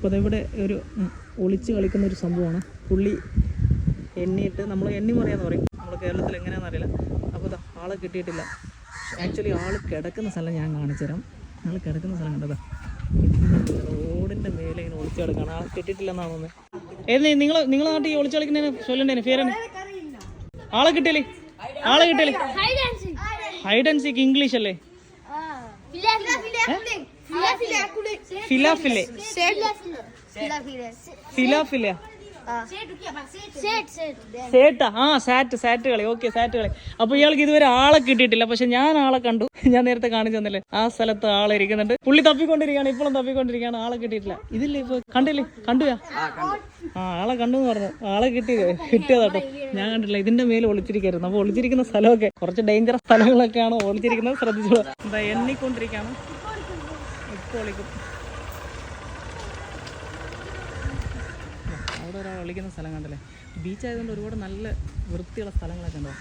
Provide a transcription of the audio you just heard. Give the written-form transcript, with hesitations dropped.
അപ്പോൾ അതിവിടെ ഒരു ഒളിച്ച് കളിക്കുന്ന ഒരു സംഭവമാണ്. പുള്ളി എണ്ണിയിട്ട് നമ്മൾ എണ്ണി മറിയാന്ന് പറയും, നമ്മൾ കേരളത്തിൽ എങ്ങനെയാണെന്ന് അറിയില്ല. അപ്പോൾ ഇത് ആളെ കിട്ടിയിട്ടില്ല. ആക്ച്വലി ആൾ കിടക്കുന്ന സ്ഥലം ഞാൻ കാണിച്ചു തരാം. ആൾ കിടക്കുന്ന സ്ഥലം കണ്ടതാ, റോഡിൻ്റെ മേലെ ഇങ്ങനെ ഒളിച്ച് കിടക്കുകയാണ്. ആളെ കിട്ടിയിട്ടില്ലെന്നാണ് തോന്നുന്നത്. നിങ്ങളെ നാട്ടിൽ ഈ ഒളിച്ച് കളിക്കുന്നതിന് ചൊല്ലണ്ടേന് പേരാണ്? ആളെ കിട്ടിയില്ലേ? ഹൈഡ് ആൻഡ് സീക്ക് ഇംഗ്ലീഷ് അല്ലേ? ഫിലാഫില സാറ്റ് കളി. ഓക്കെ, സാറ്റ് കളി. അപ്പൊ ഇയാൾക്ക് ഇതുവരെ ആളെ കിട്ടിയിട്ടില്ല. പക്ഷെ ഞാൻ ആളെ കണ്ടു, ഞാൻ നേരത്തെ കാണിച്ചു തന്നല്ലേ, ആ സ്ഥലത്ത് ആളെ ഇരിക്കുന്നുണ്ട്. പുള്ളി തപ്പിക്കൊണ്ടിരിക്കുകയാണ്, ഇപ്പോഴും തപ്പിക്കൊണ്ടിരിക്കുകയാണ്. ആളെ കിട്ടിയിട്ടില്ല. ഇതില്ലേ ഇപ്പൊ കണ്ടില്ലേ? കണ്ടുയാ? ആളെ കണ്ടു എന്ന് പറഞ്ഞു. ആളെ കിട്ടിയതാട്ടോ, ഞാൻ കണ്ടില്ല. ഇതിന്റെ മേലെ ഒളിച്ചിരിക്കായിരുന്നു. അപ്പൊ ഒളിച്ചിരിക്കുന്ന സ്ഥലമൊക്കെ കുറച്ച് ഡേഞ്ചറസ് സ്ഥലങ്ങളൊക്കെയാണ് ഒളിച്ചിരിക്കുന്നത്, ശ്രദ്ധിച്ചോളൂ. എന്താ എണ്ണിക്കൊണ്ടിരിക്കുകയാണ്. ഇപ്പോൾ ഒളിക്കും. അവിടെ ഒരാൾ ഒളിക്കുന്ന സ്ഥലം കണ്ടല്ലേ? ബീച്ചായതുകൊണ്ട് ഒരുപാട് നല്ല വൃത്തിയുള്ള സ്ഥലങ്ങളൊക്കെ ഉണ്ടോ.